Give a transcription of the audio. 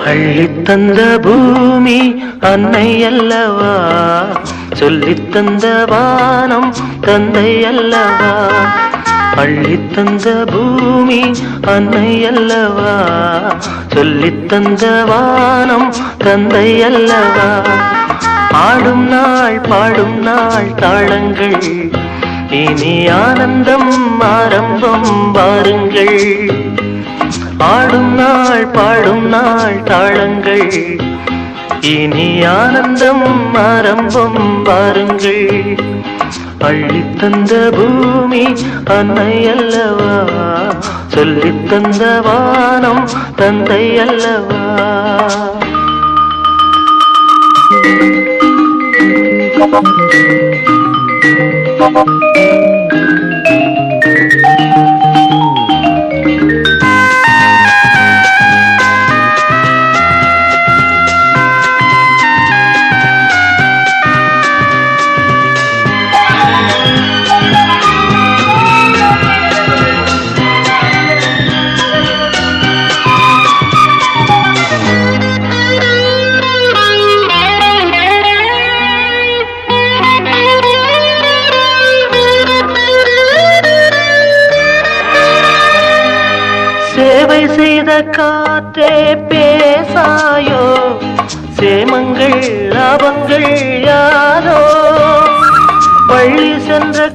அள்ளித்தந்த பூமி அன்னை அல்லவா, சொல்லித்தந்த வானம் தந்தை அல்லவா. அள்ளித்தந்த பூமி அன்னை அல்லவா, சொல்லித்தந்த வானம் தந்தை அல்லவா. ஆடும் நாள் பாடும் நாள் தாளங்கள், இனி ஆனந்தம் ஆரம்பம் வாருங்கள். ஆடும் நாள் பாடும் நாள் தாளங்கள், இனி ஆனந்தம் ஆரம்பம் வாருங்கள். அள்ளித்தந்த பூமி அன்னை அல்லவா, சொல்லித்தந்த வானம் தந்தை அல்லவா. சேவை செய்த காற்றே பேசாயோ, சேமங்கள் லாபங்கள் யாரோ. பள்ளி சென்ற